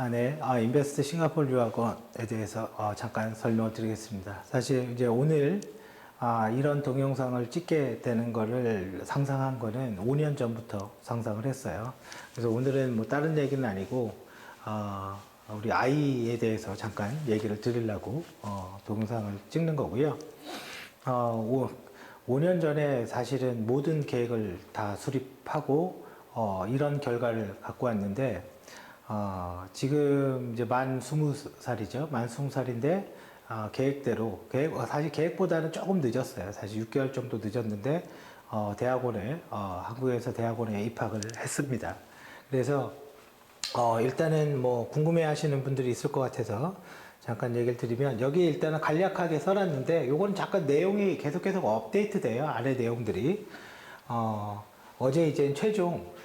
네, 인베스트 싱가포르 유학원에 대해서 잠깐 설명을 드리겠습니다. 사실 이제 오늘 이런 동영상을 찍게 되는 거를 상상한 거는 5년 전부터 상상을 했어요. 그래서 오늘은 뭐 다른 얘기는 아니고 우리 아이에 대해서 잠깐 얘기를 드리려고 동영상을 찍는 거고요. 5년 전에 사실은 모든 계획을 다 수립하고 이런 결과를 갖고 왔는데 지금 이제 만 20살이죠. 만 20살인데, 계획대로, 사실 계획보다는 조금 늦었어요. 사실 6개월 정도 늦었는데, 한국에서 대학원에 입학을 했습니다. 그래서, 일단은 뭐 궁금해 하시는 분들이 있을 것 같아서 잠깐 얘기를 드리면, 여기 일단은 간략하게 써놨는데, 요거는 잠깐 내용이 계속 업데이트 돼요. 안에 내용들이. 어제 이제 최종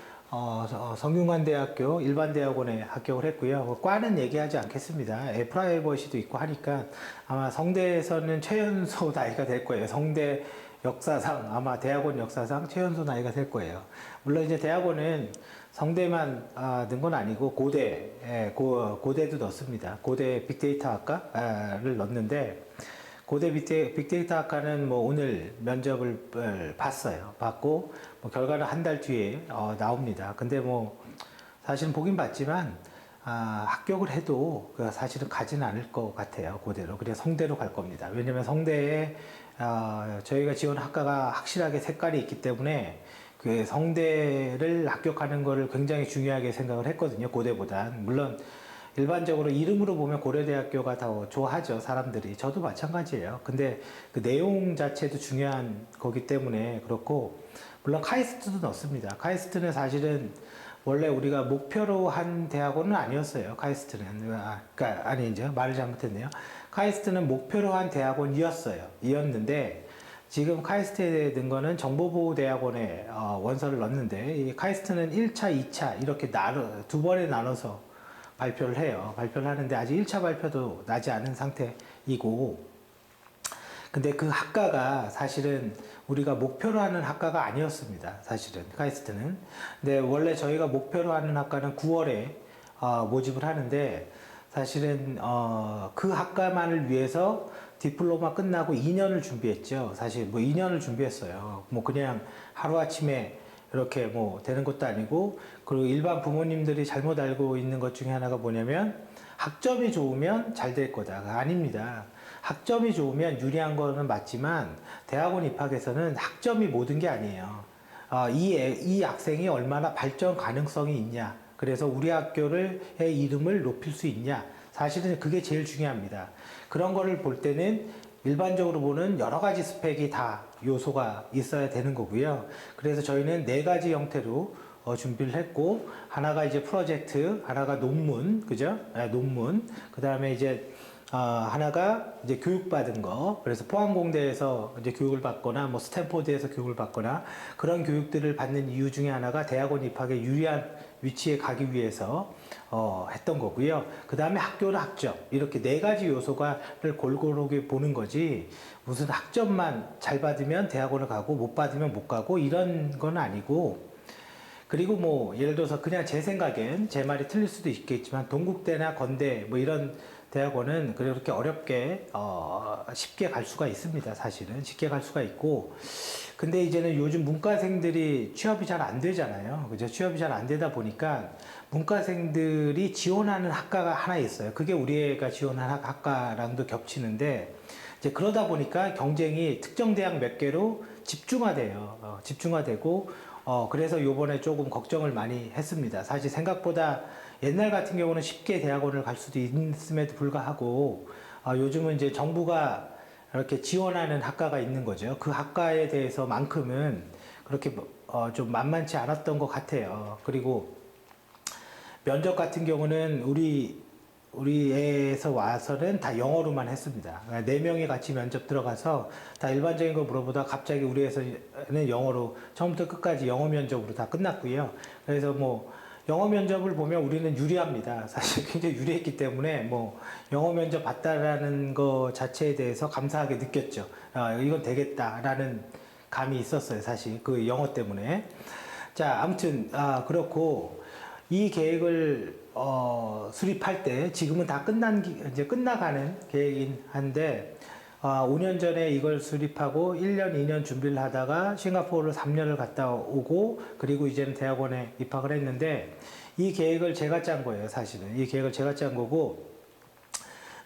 성균관대학교 일반대학원에 합격을 했고요. 과는 얘기하지 않겠습니다. 프라이버시도 있고 하니까 아마 성대에서는 최연소 나이가 될 거예요. 성대 역사상, 아마 대학원 역사상 최연소 나이가 될 거예요. 물론 이제 대학원은 성대만 넣은 건 아니고 고대도 넣습니다. 고대 빅데이터 학과를 넣는데, 고대 빅데이터 학과는 뭐 오늘 면접을 봤어요. 받고 뭐 결과는 한 달 뒤에 나옵니다. 근데 뭐 사실은 보긴 봤지만 합격을 해도 사실은 가지는 않을 것 같아요. 고대로. 그래서 성대로 갈 겁니다. 왜냐면 성대에 저희가 지원 학과가 확실하게 색깔이 있기 때문에 그 성대를 합격하는 거를 굉장히 중요하게 생각을 했거든요. 고대보단. 물론 일반적으로 이름으로 보면 고려대학교가 더 좋아하죠, 사람들이. 저도 마찬가지예요. 근데 그 내용 자체도 중요한 거기 때문에 그렇고, 물론 카이스트도 넣습니다. 카이스트는 사실은 원래 우리가 목표로 한 대학원은 아니었어요. 카이스트는. 그러니까 아니죠. 말을 잘못했네요. 카이스트는 목표로 한 대학원이었어요. 이었는데, 지금 카이스트에 넣은 거는 정보보호대학원에 원서를 넣었는데, 이 카이스트는 1차, 2차 이렇게 두 번에 나눠서 발표를 해요. 발표를 하는데 아직 1차 발표도 나지 않은 상태이고, 근데 그 학과가 사실은 우리가 목표로 하는 학과가 아니었습니다. 사실은 카이스트는. 근데 원래 저희가 목표로 하는 학과는 9월에 모집을 하는데, 사실은 그 학과만을 위해서 디플로마 끝나고 2년을 준비했죠. 사실 뭐 2년을 준비했어요. 뭐 그냥 하루아침에 이렇게 뭐 되는 것도 아니고, 그리고 일반 부모님들이 잘못 알고 있는 것 중에 하나가 뭐냐면, 학점이 좋으면 잘 될 거다가 아닙니다. 학점이 좋으면 유리한 거는 맞지만 대학원 입학에서는 학점이 모든 게 아니에요. 이 학생이 얼마나 발전 가능성이 있냐, 그래서 우리 학교의 이름을 높일 수 있냐, 사실은 그게 제일 중요합니다. 그런 거를 볼 때는 일반적으로 보는 여러 가지 스펙이 다 요소가 있어야 되는 거고요. 그래서 저희는 4가지 형태로 준비를 했고, 하나가 이제 프로젝트, 하나가 논문, 그죠? 논문. 그 다음에 이제 하나가 이제 교육받은 거. 그래서 포항공대에서 이제 교육을 받거나 뭐 스탠포드에서 교육을 받거나 그런 교육들을 받는 이유 중에 하나가 대학원 입학에 유리한 위치에 가기 위해서 했던 거고요. 그 다음에 학교는 학점. 이렇게 4가지 요소가를 골고루 보는 거지, 무슨 학점만 잘 받으면 대학원을 가고 못 받으면 못 가고 이런 건 아니고, 그리고 뭐 예를 들어서 그냥 제 생각엔, 제 말이 틀릴 수도 있겠지만, 동국대나 건대 뭐 이런 대학원은 그렇게 어렵게 쉽게 갈 수가 있습니다. 사실은 쉽게 갈 수가 있고, 근데 이제는 요즘 문과생들이 취업이 잘 안 되잖아요. 그죠? 취업이 잘 안 되다 보니까 문과생들이 지원하는 학과가 하나 있어요. 그게 우리 애가 지원한 학과랑도 겹치는데, 이제 그러다 보니까 경쟁이 특정 대학 몇 개로 집중화돼요. 집중화되고, 그래서 요번에 조금 걱정을 많이 했습니다. 사실 생각보다 옛날 같은 경우는 쉽게 대학원을 갈 수도 있음에도 불구하고, 요즘은 이제 정부가 이렇게 지원하는 학과가 있는 거죠. 그 학과에 대해서만큼은 그렇게 좀 만만치 않았던 것 같아요. 그리고 면접 같은 경우는 우리 애에서 와서는 다 영어로만 했습니다. 4명이 같이 면접 들어가서 다 일반적인 거 물어보다 갑자기 우리 애에서는 영어로 처음부터 끝까지 영어 면접으로 다 끝났고요. 그래서 뭐 영어 면접을 보면 우리는 유리합니다. 사실 굉장히 유리했기 때문에 뭐 영어 면접 봤다라는 거 자체에 대해서 감사하게 느꼈죠. 이건 되겠다라는 감이 있었어요. 사실 그 영어 때문에. 자, 아무튼 그렇고, 이 계획을 수립할 때 지금은 다 이제 끝나가는 계획인 한데 5년 전에 이걸 수립하고 1년, 2년 준비를 하다가 싱가포르를 3년을 갔다 오고 그리고 이제는 대학원에 입학을 했는데 이 계획을 제가 짠 거예요, 사실은. 이 계획을 제가 짠 거고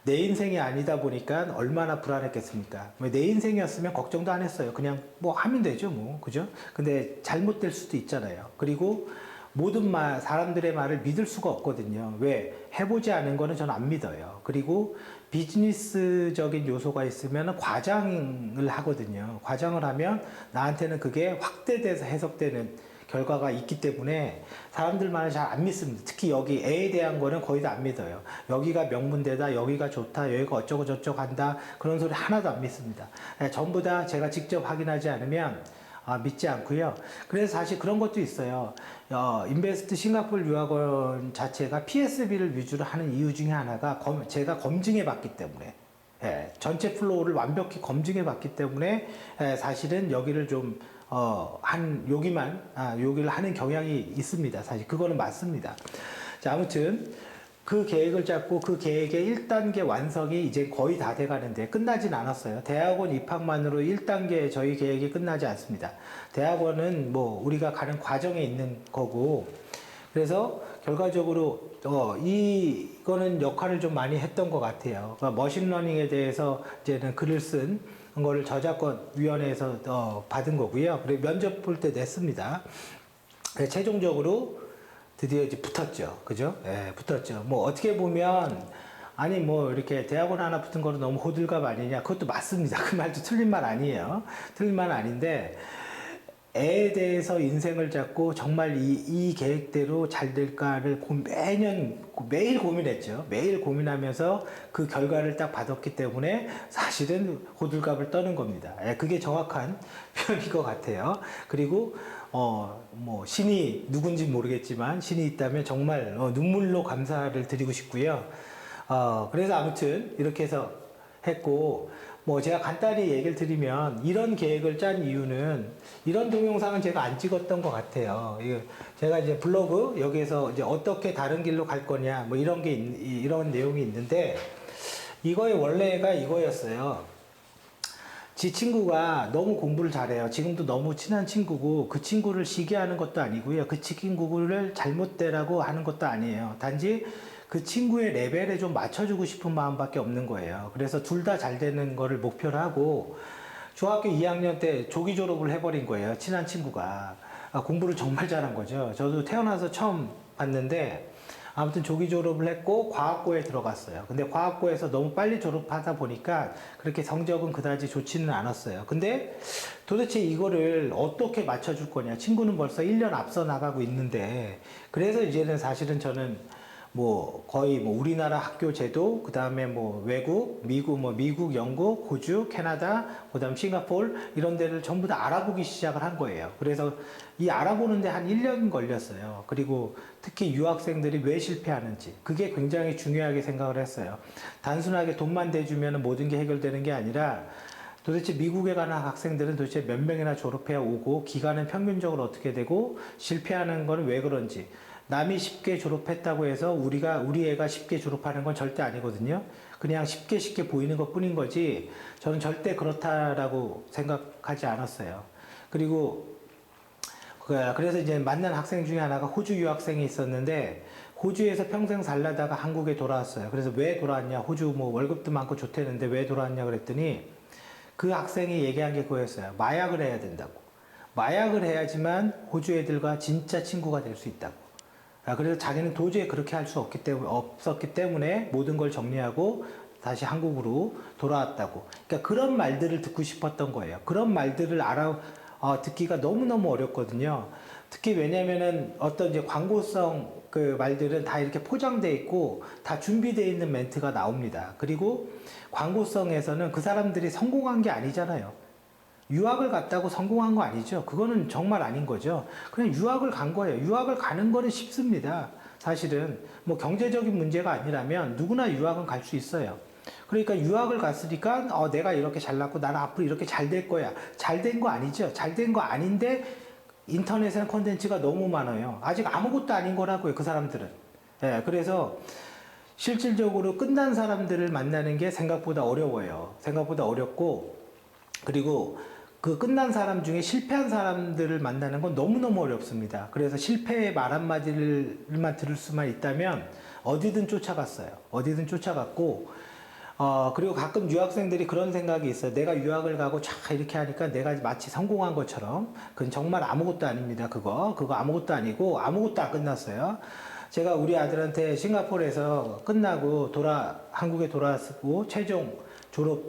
내 인생이 아니다 보니까 얼마나 불안했겠습니까? 내 인생이었으면 걱정도 안 했어요. 그냥 뭐 하면 되죠, 뭐. 그죠? 근데 잘못될 수도 있잖아요. 그리고 모든 사람들의 말을 믿을 수가 없거든요. 왜? 해보지 않은 거는 저는 안 믿어요. 그리고 비즈니스적인 요소가 있으면 과장을 하거든요. 과장을 하면 나한테는 그게 확대돼서 해석되는 결과가 있기 때문에 사람들 말을 잘 안 믿습니다. 특히 여기 애에 대한 거는 거의 다 안 믿어요. 여기가 명문대다, 여기가 좋다, 여기가 어쩌고 저쩌고 한다, 그런 소리 하나도 안 믿습니다. 전부 다 제가 직접 확인하지 않으면 믿지 않고요. 그래서 사실 그런 것도 있어요. 인베스트 싱가포르 유학원 자체가 PSB를 위주로 하는 이유 중에 하나가 제가 검증해 봤기 때문에 전체 플로우를 완벽히 검증해 봤기 때문에 사실은 여기를 좀 여기를 하는 경향이 있습니다. 사실 그거는 맞습니다. 자, 아무튼 그 계획을 잡고 그 계획의 1단계 완성이 이제 거의 다 돼가는데 끝나진 않았어요. 대학원 입학만으로 1단계 저희 계획이 끝나지 않습니다. 대학원은 뭐 우리가 가는 과정에 있는 거고 그래서 결과적으로 이거는 역할을 좀 많이 했던 것 같아요. 그러니까 머신러닝에 대해서 이제는 글을 쓴 거를 저작권위원회에서 받은 거고요. 그리고 면접 볼 때 냈습니다. 최종적으로 드디어 이제 붙었죠. 그죠? 예, 붙었죠. 뭐 어떻게 보면 아니 뭐 이렇게 대학원 하나 붙은 거는 너무 호들갑 아니냐? 그것도 맞습니다. 그 말도 틀린 말 아니에요. 틀린 말 아닌데 애에 대해서 인생을 잡고 정말 이 계획대로 잘 될까를 매일 고민했죠. 매일 고민하면서 그 결과를 딱 받았기 때문에 사실은 호들갑을 떠는 겁니다. 그게 정확한 표현인 것 같아요. 그리고 뭐 신이 누군지 모르겠지만 신이 있다면 정말 눈물로 감사를 드리고 싶고요. 그래서 아무튼 이렇게 해서 했고 뭐 제가 간단히 얘기를 드리면 이런 계획을 짠 이유는 이런 동영상은 제가 안 찍었던 것 같아요. 제가 이제 블로그 여기에서 이제 어떻게 다른 길로 갈 거냐 뭐 이런 내용이 있는데 이거의 원래가 이거였어요. 지 친구가 너무 공부를 잘해요. 지금도 너무 친한 친구고 그 친구를 시기하는 것도 아니고요. 그 친구를 잘못되라고 하는 것도 아니에요. 단지 그 친구의 레벨에 좀 맞춰주고 싶은 마음밖에 없는 거예요. 그래서 둘 다 잘 되는 거를 목표로 하고 중학교 2학년 때 조기 졸업을 해버린 거예요. 친한 친구가. 공부를 정말 잘한 거죠. 저도 태어나서 처음 봤는데 아무튼 조기 졸업을 했고 과학고에 들어갔어요. 근데 과학고에서 너무 빨리 졸업하다 보니까 그렇게 성적은 그다지 좋지는 않았어요. 근데 도대체 이거를 어떻게 맞춰줄 거냐. 친구는 벌써 1년 앞서 나가고 있는데 그래서 이제는 사실은 저는 뭐 거의 뭐 우리나라 학교 제도, 그 다음에 뭐 외국, 미국, 영국, 호주, 캐나다, 그 다음 싱가포르 이런 데를 전부 다 알아보기 시작을 한 거예요. 그래서 이 알아보는데 한 1년 걸렸어요. 그리고 특히 유학생들이 왜 실패하는지 그게 굉장히 중요하게 생각을 했어요. 단순하게 돈만 대주면 모든 게 해결되는 게 아니라 도대체 미국에 가는 학생들은 도대체 몇 명이나 졸업해야 오고 기간은 평균적으로 어떻게 되고 실패하는 건 왜 그런지 남이 쉽게 졸업했다고 해서 우리 애가 쉽게 졸업하는 건 절대 아니거든요. 그냥 쉽게 보이는 것 뿐인 거지 저는 절대 그렇다라고 생각하지 않았어요. 그리고 그래서 이제 만난 학생 중에 하나가 호주 유학생이 있었는데 호주에서 평생 살다가 한국에 돌아왔어요. 그래서 왜 돌아왔냐? 호주 뭐 월급도 많고 좋대는데 왜 돌아왔냐 그랬더니 그 학생이 얘기한 게 그거였어요. 마약을 해야 된다고. 마약을 해야지만 호주 애들과 진짜 친구가 될 수 있다고. 그래서 자기는 도저히 그렇게 할 수 없었기 때문에 모든 걸 정리하고 다시 한국으로 돌아왔다고. 그러니까 그런 말들을 듣고 싶었던 거예요. 그런 말들을 듣기가 너무너무 어렵거든요. 특히 왜냐면은 어떤 이제 광고성 그 말들은 다 이렇게 포장되어 있고 다 준비되어 있는 멘트가 나옵니다. 그리고 광고성에서는 그 사람들이 성공한 게 아니잖아요. 유학을 갔다고 성공한 거 아니죠. 그거는 정말 아닌 거죠. 그냥 유학을 간 거예요. 유학을 가는 거는 쉽습니다. 사실은 뭐 경제적인 문제가 아니라면 누구나 유학은 갈 수 있어요. 그러니까 유학을 갔으니까 내가 이렇게 잘났고 나는 앞으로 이렇게 잘 될 거야. 잘 된 거 아니죠. 잘 된 거 아닌데 인터넷에는 콘텐츠가 너무 많아요. 아직 아무것도 아닌 거라고요. 그 사람들은. 예, 그래서 실질적으로 끝난 사람들을 만나는 게 생각보다 어려워요. 생각보다 어렵고, 그리고 그 끝난 사람 중에 실패한 사람들을 만나는 건 너무너무 어렵습니다. 그래서 실패의 말 한마디를만 들을 수만 있다면 어디든 쫓아갔어요. 어디든 쫓아갔고, 그리고 가끔 유학생들이 그런 생각이 있어요. 내가 유학을 가고 쫙 이렇게 하니까 내가 마치 성공한 것처럼. 그건 정말 아무것도 아닙니다. 그거 아무것도 아니고 아무것도 안 끝났어요. 제가 우리 아들한테 싱가포르에서 끝나고 한국에 돌아왔고 최종 졸업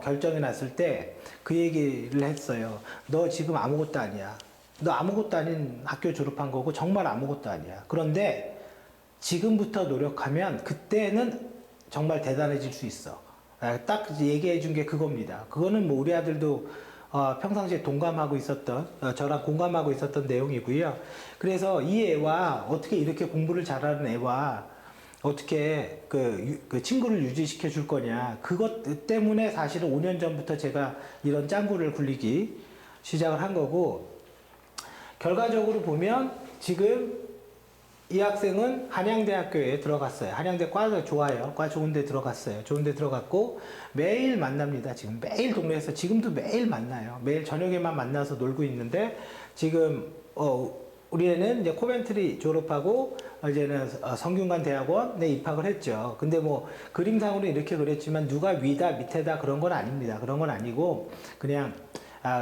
결정이 났을 때 그 얘기를 했어요. 너 지금 아무것도 아니야. 너 아무것도 아닌 학교 졸업한 거고 정말 아무것도 아니야. 그런데 지금부터 노력하면 그때는 정말 대단해질 수 있어. 딱 얘기해 준 게 그겁니다. 그거는 뭐 우리 아들도 평상시에 동감하고 있었던, 저랑 공감하고 있었던 내용이고요. 그래서 이 애와 어떻게 이렇게 공부를 잘하는 애와 어떻게 그 친구를 유지시켜 줄 거냐. 그것 때문에 사실은 5년 전부터 제가 이런 짱구를 굴리기 시작을 한 거고, 결과적으로 보면 지금 이 학생은 한양대학교에 들어갔어요. 한양대 과가 좋아요. 과 좋은 데 들어갔어요. 좋은 데 들어갔고 매일 만납니다. 지금 매일 동네에서 지금도 매일 만나요. 매일 저녁에만 만나서 놀고 있는데 지금 우리 애는 이제 코벤트리 졸업하고 이제는 성균관 대학원에 입학을 했죠. 근데 뭐 그림상으로 이렇게 그랬지만 누가 위다 밑에다 그런 건 아닙니다. 그런 건 아니고 그냥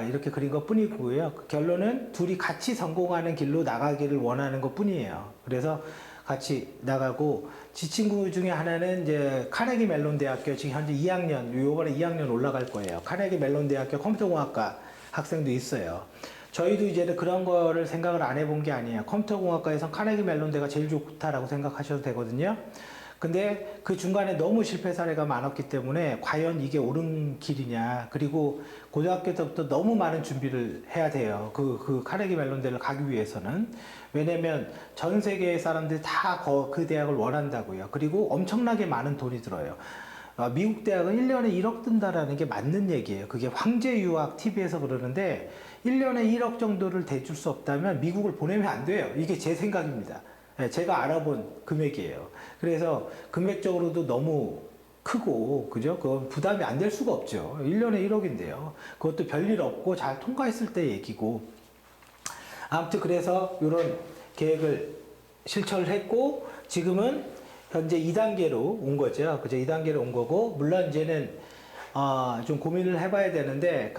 이렇게 그린 것 뿐이고요. 그 결론은 둘이 같이 성공하는 길로 나가기를 원하는 것 뿐이에요. 그래서 같이 나가고, 지 친구 중에 하나는 이제 카네기 멜론 대학교 지금 현재 2학년, 요번에 2학년 올라갈 거예요. 카네기 멜론 대학교 컴퓨터공학과 학생도 있어요. 저희도 이제는 그런 거를 생각을 안 해본 게 아니에요. 컴퓨터공학과에선 카네기 멜론대가 제일 좋다라고 생각하셔도 되거든요. 근데 그 중간에 너무 실패 사례가 많았기 때문에 과연 이게 옳은 길이냐. 그리고 고등학교 때부터 너무 많은 준비를 해야 돼요. 그 카네기 멜론대를 가기 위해서는. 왜냐면 전 세계의 사람들이 다 그 대학을 원한다고요. 그리고 엄청나게 많은 돈이 들어요. 미국 대학은 1년에 1억 든다라는 게 맞는 얘기예요. 그게 황제 유학 TV에서 그러는데 1년에 1억 정도를 대줄 수 없다면 미국을 보내면 안 돼요. 이게 제 생각입니다. 제가 알아본 금액이에요. 그래서 금액적으로도 너무 크고, 그죠? 그건 부담이 안 될 수가 없죠. 1년에 1억인데요. 그것도 별일 없고 잘 통과했을 때 얘기고. 아무튼 그래서 이런 계획을 실천을 했고, 지금은 현재 2단계로 온 거죠. 그죠? 2단계로 온 거고, 물론 이제는 좀 고민을 해봐야 되는데,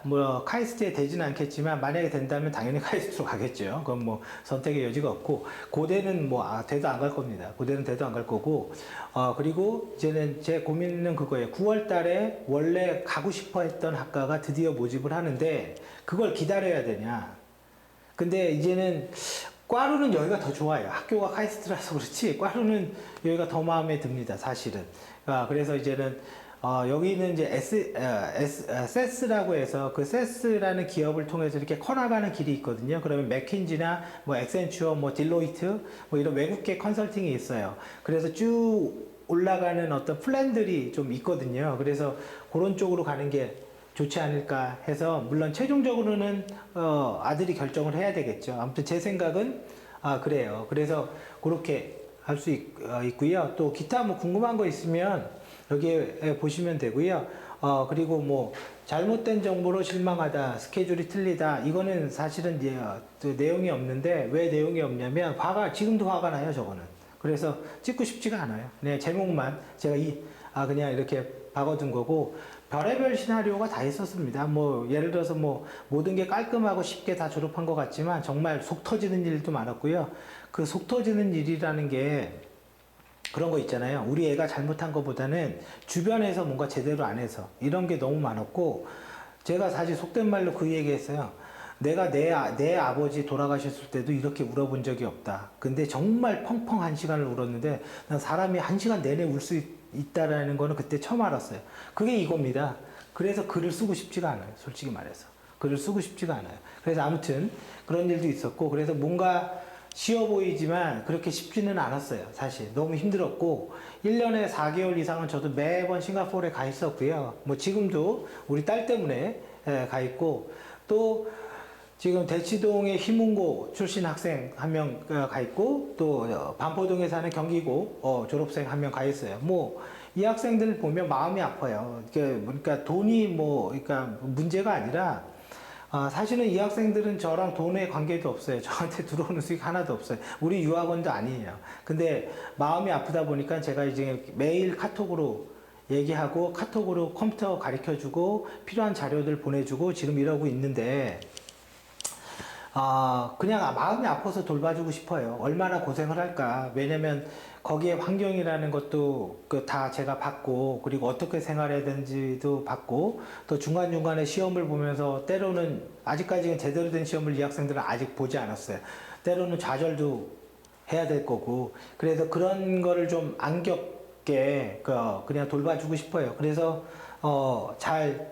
뭐, 카이스트에 되지는 않겠지만, 만약에 된다면 당연히 카이스트로 가겠죠. 그건 뭐, 선택의 여지가 없고, 고대는 뭐, 대도 안 갈 겁니다. 고대는 대도 안 갈 거고, 그리고 이제는 제 고민은 그거예요. 9월 달에 원래 가고 싶어 했던 학과가 드디어 모집을 하는데, 그걸 기다려야 되냐. 근데 이제는, 과로는 여기가 더 좋아요. 학교가 카이스트라서 그렇지, 과로는 여기가 더 마음에 듭니다. 사실은. 그래서 이제는, 여기는 이제 세스라고 해서 그 세스라는 기업을 통해서 이렇게 커나가는 길이 있거든요. 그러면 맥킨지나 뭐 엑센추어, 뭐 딜로이트, 뭐 이런 외국계 컨설팅이 있어요. 그래서 쭉 올라가는 어떤 플랜들이 좀 있거든요. 그래서 그런 쪽으로 가는 게 좋지 않을까 해서, 물론 최종적으로는 아들이 결정을 해야 되겠죠. 아무튼 제 생각은 그래요. 그래서 그렇게 할 수 있고요. 또 기타 뭐 궁금한 거 있으면 여기에 보시면 되고요. 그리고 뭐 잘못된 정보로 실망하다, 스케줄이 틀리다, 이거는 사실은 이제 내용이 없는데, 왜 내용이 없냐면 지금도 화가 나요, 저거는. 그래서 찍고 싶지가 않아요. 그냥 제목만 제가 그냥 이렇게 박아둔 거고, 별의별 시나리오가 다 있었습니다. 뭐 예를 들어서 뭐 모든 게 깔끔하고 쉽게 다 졸업한 것 같지만 정말 속 터지는 일도 많았고요. 그 속 터지는 일이라는 게 그런 거 있잖아요. 우리 애가 잘못한 것보다는 주변에서 뭔가 제대로 안 해서, 이런 게 너무 많았고, 제가 사실 속된 말로 그 얘기 했어요. 내가 내 아버지 돌아가셨을 때도 이렇게 울어본 적이 없다. 근데 정말 펑펑 1시간을 울었는데, 난 사람이 1시간 내내 울 수 있다라는 거는 그때 처음 알았어요. 그게 이겁니다. 그래서 글을 쓰고 싶지가 않아요. 솔직히 말해서. 글을 쓰고 싶지가 않아요. 그래서 아무튼 그런 일도 있었고, 그래서 뭔가 쉬워 보이지만 그렇게 쉽지는 않았어요. 사실 너무 힘들었고, 1년에 4개월 이상은 저도 매번 싱가포르에 가 있었고요. 뭐 지금도 우리 딸 때문에 가 있고, 또 지금 대치동에 희문고 출신 학생 한 명 가 있고 또 반포동에 사는 경기고 졸업생 한 명 가 있어요. 뭐 이 학생들 보면 마음이 아파요. 그러니까 돈이 뭐 그러니까 문제가 아니라 사실은 이 학생들은 저랑 돈의 관계도 없어요. 저한테 들어오는 수익 하나도 없어요. 우리 유학원도 아니에요. 근데 마음이 아프다 보니까 제가 이제 매일 카톡으로 얘기하고 카톡으로 컴퓨터 가르쳐주고 필요한 자료들 보내주고 지금 이러고 있는데 그냥 마음이 아파서 돌봐주고 싶어요. 얼마나 고생을 할까. 왜냐면 거기에 환경이라는 것도 다 제가 봤고, 그리고 어떻게 생활해야 되는지도 봤고, 또 중간중간에 시험을 보면서 때로는, 아직까지는 제대로 된 시험을 이 학생들은 아직 보지 않았어요. 때로는 좌절도 해야 될 거고, 그래서 그런 거를 좀 안 겪게, 그냥 돌봐주고 싶어요. 그래서, 잘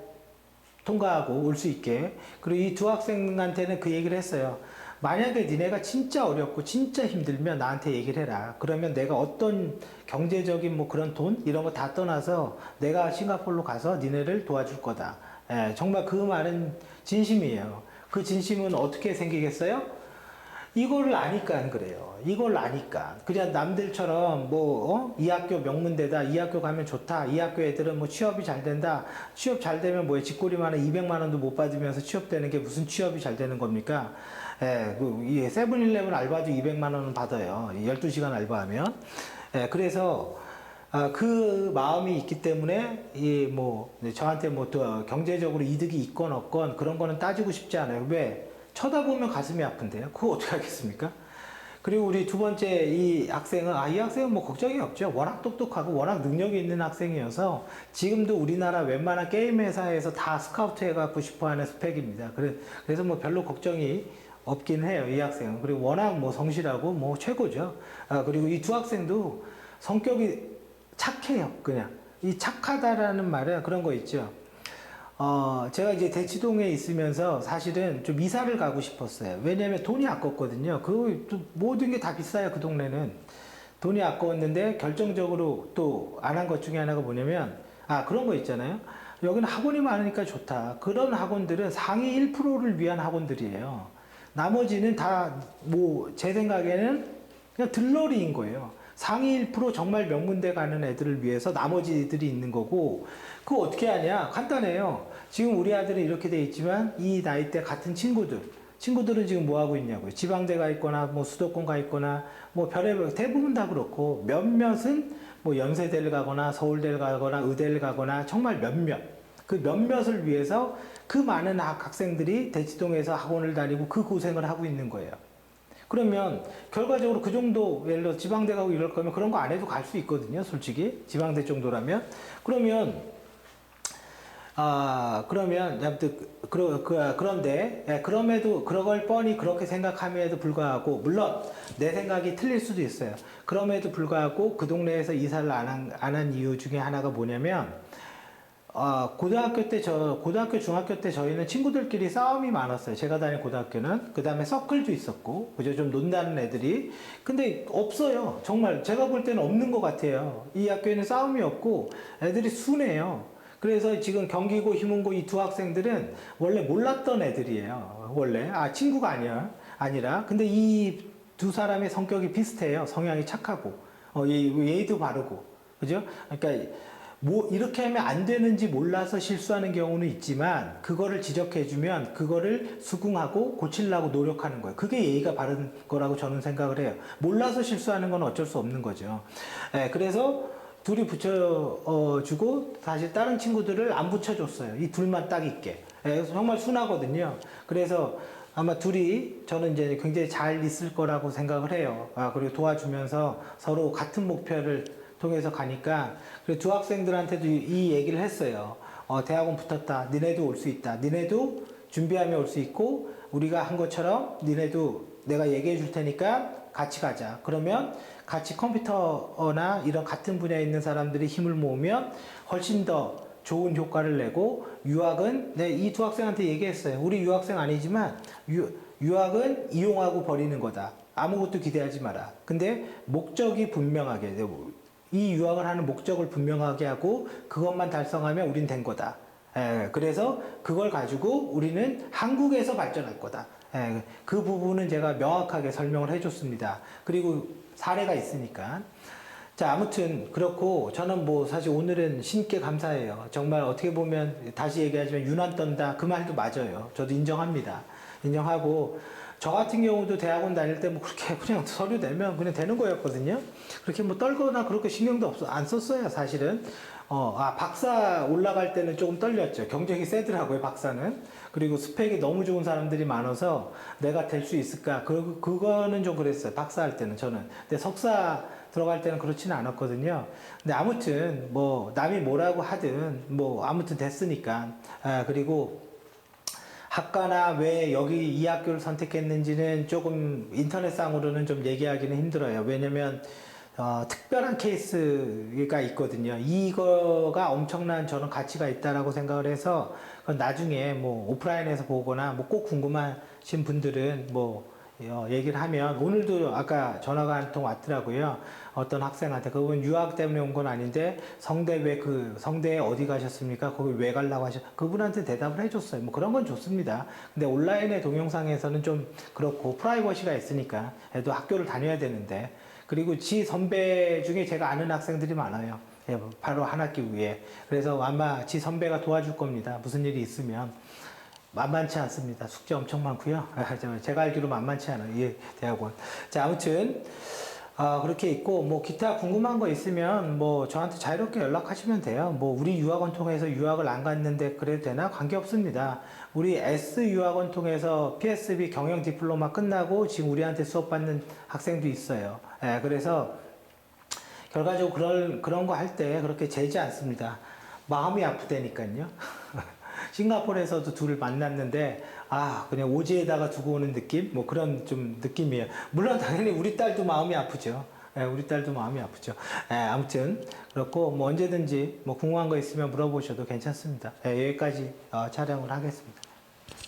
통과하고 올 수 있게. 그리고 이 두 학생한테는 그 얘기를 했어요. 만약에 니네가 진짜 어렵고 진짜 힘들면 나한테 얘기를 해라. 그러면 내가 어떤 경제적인 뭐 그런 돈 이런 거 다 떠나서 내가 싱가포르로 가서 니네를 도와줄 거다. 예, 정말 그 말은 진심이에요. 그 진심은 어떻게 생기겠어요? 이거를 아니까 그래요. 이걸 아니까. 그냥 남들처럼 이 학교 명문대다. 이 학교 가면 좋다. 이 학교 애들은 뭐 취업이 잘 된다. 취업 잘 되면 뭐에 집꼬리만 원 200만 원도 못 받으면서 취업되는 게 무슨 취업이 잘 되는 겁니까? 예, 이 세븐일레븐 알바도 200만 원은 받아요. 12시간 알바하면. 예, 그래서 그 마음이 있기 때문에 저한테 또 경제적으로 이득이 있건 없건 그런 거는 따지고 싶지 않아요. 왜? 쳐다보면 가슴이 아픈데요. 그거 어떻게 하겠습니까? 그리고 우리 두 번째 이 학생은 이 학생은 뭐 걱정이 없죠. 워낙 똑똑하고 워낙 능력이 있는 학생이어서 지금도 우리나라 웬만한 게임 회사에서 다 스카우트 해갖고 싶어하는 스펙입니다. 그래서 뭐 별로 걱정이 없긴 해요. 이 학생은. 그리고 워낙 뭐 성실하고 뭐 최고죠. 그리고 이 두 학생도 성격이 착해요. 그냥 이 착하다라는 말은 그런 거 있죠. 제가 이제 대치동에 있으면서 사실은 좀 이사를 가고 싶었어요. 왜냐면 돈이 아깝거든요. 모든 게 다 비싸요, 그 동네는. 돈이 아까웠는데 결정적으로 또 안 한 것 중에 하나가 뭐냐면, 그런 거 있잖아요. 여기는 학원이 많으니까 좋다. 그런 학원들은 상위 1%를 위한 학원들이에요. 나머지는 다, 제 생각에는 그냥 들러리인 거예요. 상위 1% 정말 명문대 가는 애들을 위해서 나머지들이 있는 거고, 그거 어떻게 하냐? 간단해요. 지금 우리 아들은 이렇게 돼 있지만, 이 나이 때 같은 친구들은 지금 뭐 하고 있냐고요. 지방대 가 있거나, 뭐 수도권 가 있거나, 뭐 별의별, 대부분 다 그렇고, 몇몇은 뭐 연세대를 가거나, 서울대를 가거나, 의대를 가거나, 정말 몇몇. 그 몇몇을 위해서 그 많은 학생들이 대치동에서 학원을 다니고 그 고생을 하고 있는 거예요. 그러면 결과적으로 그 정도 예를 들어 지방대 가고 이럴 거면 그런 거 안 해도 갈 수 있거든요. 솔직히 지방대 정도라면. 그러면 아무튼 그런데 그럼에도 그걸 뻔히 그렇게 생각함에도 불구하고 물론 내 생각이 틀릴 수도 있어요. 그럼에도 불구하고 그 동네에서 이사를 안 한 이유 중에 하나가 뭐냐면 고등학교, 중학교 때 저희는 친구들끼리 싸움이 많았어요. 제가 다닌 고등학교는. 그 다음에 서클도 있었고, 그죠? 좀 논다는 애들이. 근데 없어요. 정말 제가 볼 때는 없는 것 같아요. 이 학교에는 싸움이 없고, 애들이 순해요. 그래서 지금 경기고, 희문고 이 두 학생들은 원래 몰랐던 애들이에요. 원래. 친구가 아니라. 근데 이 두 사람의 성격이 비슷해요. 성향이 착하고, 예의도 바르고. 그죠? 그러니까, 이렇게 하면 안 되는지 몰라서 실수하는 경우는 있지만, 그거를 지적해주면, 그거를 수긍하고 고치려고 노력하는 거예요. 그게 예의가 바른 거라고 저는 생각을 해요. 몰라서 실수하는 건 어쩔 수 없는 거죠. 그래서 둘이 붙여주고, 사실 다른 친구들을 안 붙여줬어요. 이 둘만 딱 있게. 정말 순하거든요. 그래서 아마 둘이 저는 이제 굉장히 잘 있을 거라고 생각을 해요. 그리고 도와주면서 서로 같은 목표를 통해서 가니까 그래서 두 학생들한테도 이 얘기를 했어요. 대학원 붙었다. 니네도 올 수 있다. 니네도 준비하면 올 수 있고 우리가 한 것처럼 니네도 내가 얘기해 줄 테니까 같이 가자. 그러면 같이 컴퓨터나 이런 같은 분야에 있는 사람들이 힘을 모으면 훨씬 더 좋은 효과를 내고 유학은 이 두 학생한테 얘기했어요. 우리 유학생 아니지만 유학은 이용하고 버리는 거다. 아무것도 기대하지 마라. 근데 목적이 분명하게 이 유학을 하는 목적을 분명하게 하고 그것만 달성하면 우린 된 거다. 그래서 그걸 가지고 우리는 한국에서 발전할 거다. 예, 그 부분은 제가 명확하게 설명을 해줬습니다. 그리고 사례가 있으니까. 자, 아무튼 그렇고 저는 뭐 사실 오늘은 신께 감사해요. 정말 어떻게 보면 다시 얘기하지만 유난 떤다 그 말도 맞아요. 저도 인정합니다. 인정하고 저 같은 경우도 대학원 다닐 때 뭐 그렇게 그냥 서류 내면 그냥 되는 거였거든요. 그렇게 뭐 떨거나 그렇게 신경도 안 썼어요, 사실은. 박사 올라갈 때는 조금 떨렸죠. 경쟁이 세더라고요, 박사는. 그리고 스펙이 너무 좋은 사람들이 많아서 내가 될 수 있을까? 그거는 좀 그랬어요. 박사 할 때는 저는. 근데 석사 들어갈 때는 그렇지는 않았거든요. 근데 아무튼 뭐 남이 뭐라고 하든 뭐 아무튼 됐으니까. 그리고 학과나 왜 여기 이 학교를 선택했는지는 조금 인터넷상으로는 좀 얘기하기는 힘들어요. 왜냐면 특별한 케이스가 있거든요. 이거가 엄청난 저는 가치가 있다라고 생각을 해서 그건 나중에 뭐 오프라인에서 보거나 뭐 꼭 궁금하신 분들은 뭐 얘기를 하면 오늘도 아까 전화가 한 통 왔더라고요. 어떤 학생한테 그분 유학 때문에 온 건 아닌데 성대 왜 그 성대에 어디 가셨습니까? 거기 왜 가려고 하셨? 그분한테 대답을 해줬어요. 뭐 그런 건 좋습니다. 근데 온라인의 동영상에서는 좀 그렇고 프라이버시가 있으니까 애도 학교를 다녀야 되는데 그리고 지 선배 중에 제가 아는 학생들이 많아요. 예, 바로 한 학기 위에. 그래서 아마 지 선배가 도와줄 겁니다. 무슨 일이 있으면. 만만치 않습니다. 숙제 엄청 많고요. 제가 알기로 만만치 않아요. 이 대학원. 자, 아무튼 그렇게 있고 뭐 기타 궁금한 거 있으면 뭐 저한테 자유롭게 연락하시면 돼요. 뭐 우리 유학원 통해서 유학을 안 갔는데 그래도 되나? 관계없습니다. 우리 S 유학원 통해서 PSB 경영 디플로마 끝나고 지금 우리한테 수업 받는 학생도 있어요. 예, 그래서 결과적으로 그런 거 할 때 그렇게 재지 않습니다. 마음이 아프다니까요. 싱가포르에서도 둘을 만났는데 그냥 오지에다가 두고 오는 느낌 뭐 그런 좀 느낌이에요. 물론 당연히 우리 딸도 마음이 아프죠. 예, 우리 딸도 마음이 아프죠. 예, 아무튼 그렇고 뭐 언제든지 뭐 궁금한 거 있으면 물어보셔도 괜찮습니다. 예, 여기까지 촬영을 하겠습니다.